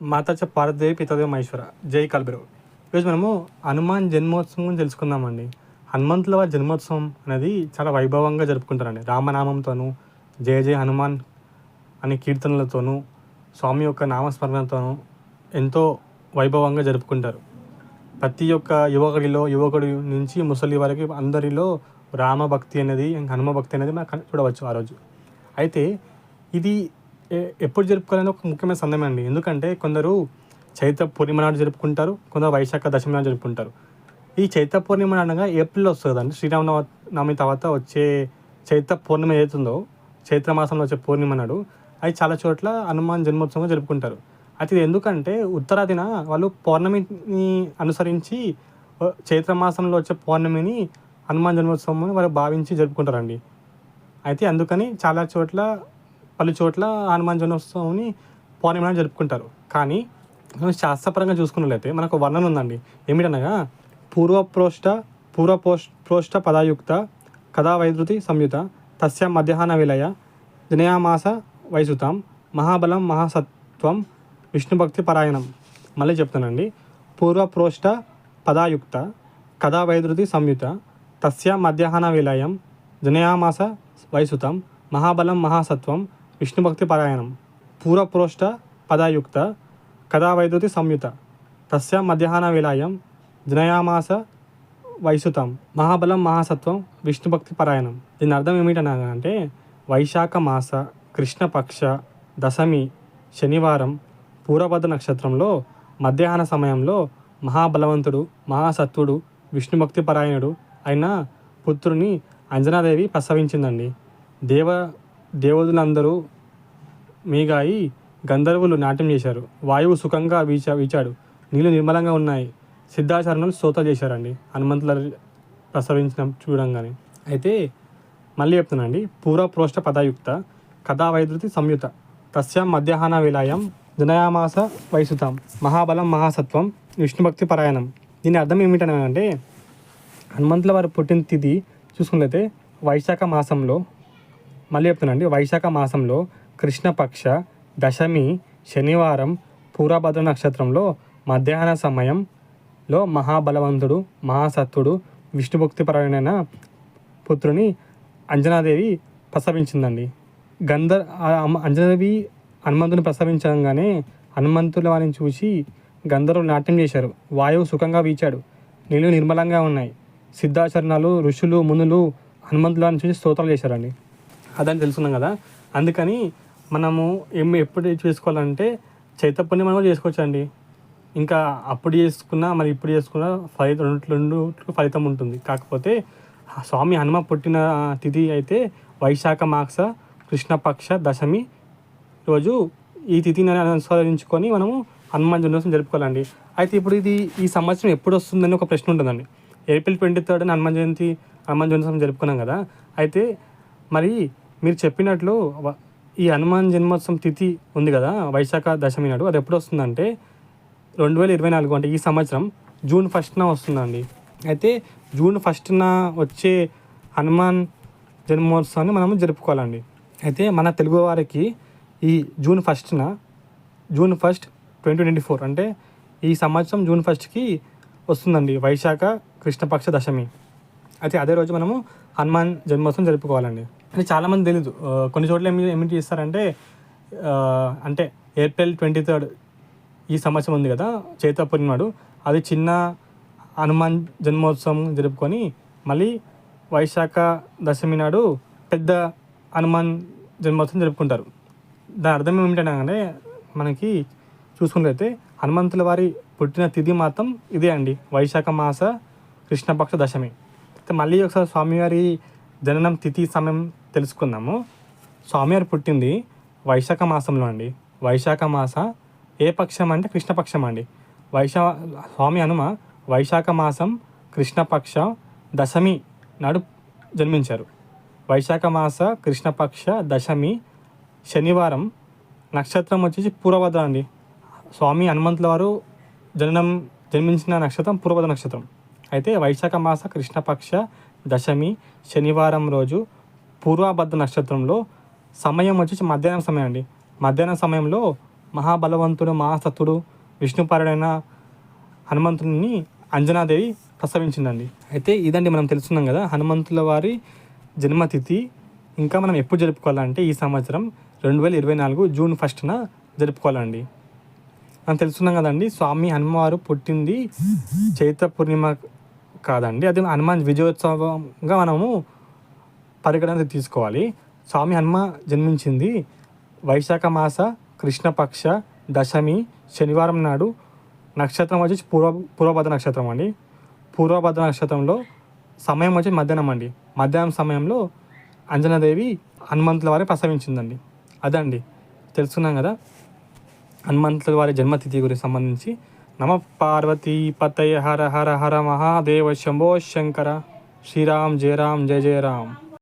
మాతాచ పార్వతీదేవి పితాదేవి మహేశ్వర జై కల్బిరు. ఈరోజు మనము హనుమాన్ జన్మోత్సవం గురించి తెలుసుకుందామండి. హనుమంతుల వారి జన్మోత్సవం అనేది చాలా వైభవంగా జరుపుకుంటారండి. రామనామంతోనూ జయ జయ హనుమాన్ అనే కీర్తనలతోనూ స్వామి యొక్క నామస్మరణతోనూ ఎంతో వైభవంగా జరుపుకుంటారు. ప్రతి ఒక్క యువకుడి నుంచి ముసలి వరకు అందరిలో రామభక్తి అనేది హనుమ భక్తి అనేది మనం చూడవచ్చు ఆ రోజు. అయితే ఇది ఎప్పుడు జరుపుకోవాలని ఒక ముఖ్యమైన సందేహం అండి. ఎందుకంటే కొందరు చైత్ర పూర్ణిమ నాడు జరుపుకుంటారు, కొందరు వైశాఖ దశమి నాడు జరుపుకుంటారు. ఈ చైత్ర పూర్ణిమ అనగా ఏప్రిల్లో వస్తుంది కదండి. శ్రీరామనవమి తర్వాత వచ్చే చైత్ర పూర్ణిమ ఏదైతుందో చైత్ర మాసంలో వచ్చే పూర్ణిమ నాడు అది చాలా చోట్ల హనుమాన్ జన్మోత్సవం జరుపుకుంటారు. అయితే ఇది ఎందుకంటే ఉత్తరాదిన వాళ్ళు పౌర్ణమిని అనుసరించి చైత్ర మాసంలో వచ్చే పౌర్ణమిని హనుమాన్ జన్మోత్సవం అని వాళ్ళు భావించి జరుపుకుంటారండి. అయితే అందుకని చాలా చోట్ల పలు చోట్ల హనుమాన్ జన్మోత్సవంని పౌర్ణమిని జరుపుకుంటారు. కానీ మనం శాస్త్రపరంగా చూసుకున్నట్లయితే మనకు వర్ణన ఉందండి. ఏమిటనగా పూర్వప్రోష్ట పదాయుక్త కథా వైద్యుతి సంయుత తస్య మధ్యాహ్న విలయ జనయామాస వైసుతాం మహాబలం మహాసత్వం విష్ణుభక్తి పరాయణం. మళ్ళీ చెప్తానండి. పూర్వప్రోష్ట పదాయుక్త కథా వైద్యుతి సంయుత తస్య మధ్యాహ్న విలయం జనయామాస వైసుతాం మహాబలం మహాసత్వం విష్ణుభక్తి పరాయణం. పూర్వప్రోష్ట పదాయుక్త కథా వైద్యుతి సంయుత తస్య మధ్యాహ్న విలయం జనయామాస వైసుతాం మహాబలం మహాసత్వం విష్ణుభక్తి పరాయణం. దీని అర్థం ఏమిటనగా అంటే వైశాఖ మాస కృష్ణపక్ష దశమి శనివారం పూర్వభద్ర నక్షత్రంలో మధ్యాహ్న సమయంలో మహాబలవంతుడు మహాసత్వుడు విష్ణుభక్తి పరాయణుడు అయిన పుత్రుని అంజనాదేవి ప్రసవించిందండి. దేవతలందరూ మీగాయి గంధర్వులు నాట్యం చేశారు. వాయువు సుఖంగా వీచాడు. నీళ్లు నిర్మలంగా ఉన్నాయి. సిద్ధాచరణలు స్తోత్రాలు చేశారండి హనుమంతుల ప్రసవించిన చూడంగానే. అయితే మళ్ళీ చెప్తున్నానండి. పూర్వప్రోష్ట పదాయుక్త కథా వైద్యుతి సంయుత తస్య మధ్యాహ్న విలయం జనయామాస వైసుతాం మహాబలం మహాసత్వం విష్ణుభక్తి పరాయణం. దీని అర్థం ఏమిటంటే హనుమంతుల వారు పుట్టిన తిథి చూసుకున్నట్లయితే వైశాఖ మాసంలో, మళ్ళీ చెప్తున్నానండి, వైశాఖ మాసంలో కృష్ణపక్ష దశమి శనివారం పూర్వభద్ర నక్షత్రంలో మధ్యాహ్న సమయంలో మహాబలవంతుడు మహాసత్తుడు విష్ణుభక్తి పరాయణ పుత్రుని అంజనాదేవి ప్రసవించిందండి. అంజనాదేవి హనుమంతుని ప్రసవించగానే హనుమంతుల వారిని చూసి గంధర్వులు నాట్యం చేశారు. వాయువు సుఖంగా వీచాడు. నీళ్ళు నిర్మలంగా ఉన్నాయి. సిద్ధాచరణలు ఋషులు మునులు హనుమంతుల వారిని చూసి స్తోత్రాలు చేశారండి. అదని తెలుసుకున్నాం కదా. అందుకని మనము ఎప్పుడు చేసుకోవాలంటే చైత్ర పూర్ణిమ కూడా చేసుకోవచ్చు అండి. ఇంకా అప్పుడు చేసుకున్నా మరి ఇప్పుడు చేసుకున్నా రెండు ఫలితం ఉంటుంది. కాకపోతే స్వామి హనుమ పుట్టిన తిథి అయితే వైశాఖ మాస కృష్ణపక్ష దశమి రోజు ఈ తిథిని అనుసరించుకొని మనము హనుమాన్ జన్మోత్సవం జరుపుకోవాలండి. అయితే ఇప్పుడు ఈ సంవత్సరం ఎప్పుడు వస్తుందని ఒక ప్రశ్న ఉంటుందండి. ఏప్రిల్ 23 హనుమాన్ జన్మోత్సవం జరుపుకున్నాం కదా. అయితే మరి మీరు చెప్పినట్లు ఈ హనుమాన్ జన్మోత్సవం తిథి ఉంది కదా వైశాఖ దశమి నాడు, అది ఎప్పుడు వస్తుందంటే 2024 అంటే ఈ సంవత్సరం జూన్ 1న వస్తుందండి. అయితే జూన్ 1న వచ్చే హనుమాన్ జన్మోత్సవాన్ని మనము జరుపుకోవాలండి. అయితే మన తెలుగు వారికి ఈ జూన్ 1 2024 అంటే ఈ సంవత్సరం జూన్ 1కి వస్తుందండి వైశాఖ కృష్ణపక్ష దశమి. అయితే అదే రోజు మనము హనుమాన్ జన్మోత్సవం జరుపుకోవాలండి. అని చాలామంది తెలీదు. కొన్ని చోట్ల ఏమిటి చేస్తారంటే అంటే ఏప్రిల్ 23 ఈ సంవత్సరం ఉంది కదా చైత్ర పూర్ణిమ నాడు, అది చిన్న హనుమాన్ జన్మోత్సవం జరుపుకొని మళ్ళీ వైశాఖ దశమి నాడు పెద్ద హనుమాన్ జన్మోత్సవం జరుపుకుంటారు. దాని అర్థం ఏమిటంటే మనకి చూసుకున్నట్లయితే హనుమంతుల వారి పుట్టిన తిథి మాత్రం ఇదే అండి, వైశాఖ మాస కృష్ణపక్ష దశమి. అయితే మళ్ళీ ఒకసారి స్వామివారి జననం తిథి సమయం తెలుసుకుందాము. స్వామివారు పుట్టింది వైశాఖ మాసంలో అండి. వైశాఖ మాస ఏ పక్షం అంటే కృష్ణపక్షం అండి. స్వామి హనుమ వైశాఖ మాసం కృష్ణపక్ష దశమి నాడు జన్మించారు. వైశాఖ మాస కృష్ణపక్ష దశమి శనివారం, నక్షత్రం వచ్చేసి పూర్వభద్ర అండి. స్వామి హనుమంతుల వారు జన్మించిన నక్షత్రం పూర్వభద్ర నక్షత్రం. అయితే వైశాఖ మాస కృష్ణపక్ష దశమి శనివారం రోజు పూర్వభద్ర నక్షత్రంలో సమయం వచ్చేసి మధ్యాహ్నం సమయం అండి. మధ్యాహ్నం సమయంలో మహాబలవంతుడు మహాసత్తుడు విష్ణుపారుడైన హనుమంతుని అంజనాదేవి ప్రసవించిందండి. అయితే ఇదండి మనం తెలుసుకున్నాం కదా హనుమంతుల వారి జన్మతిథి. ఇంకా మనం ఎప్పుడు జరుపుకోవాలంటే ఈ సంవత్సరం 2024 జూన్ 1న జరుపుకోవాలండి. మనం తెలుసుకున్నాం కదండి స్వామి హనుమవారు పుట్టింది చైత్ర పూర్ణిమ కాదండి, అది హనుమాన్ విజయోత్సవంగా మనము పరిగణన తీసుకోవాలి. స్వామి హనుమ జన్మించింది వైశాఖ మాస కృష్ణపక్ష దశమి శనివారం నాడు. నక్షత్రం వచ్చేసి పూర్వభద్ర నక్షత్రం అండి. పూర్వభద్ర నక్షత్రంలో సమయం వచ్చి మధ్యాహ్నం అండి. మధ్యాహ్నం సమయంలో అంజనాదేవి హనుమంతుల వారి ప్రసవించిందండి. అదండి తెలుసుకున్నాం కదా హనుమంతుల వారి జన్మతిథి గురించి సంబంధించి. నమ పార్వతీ పతయ హర హర హర మహాదేవ శంభో శంకర. శ్రీరామ్ జయ రామ్ జయ జయ రామ్.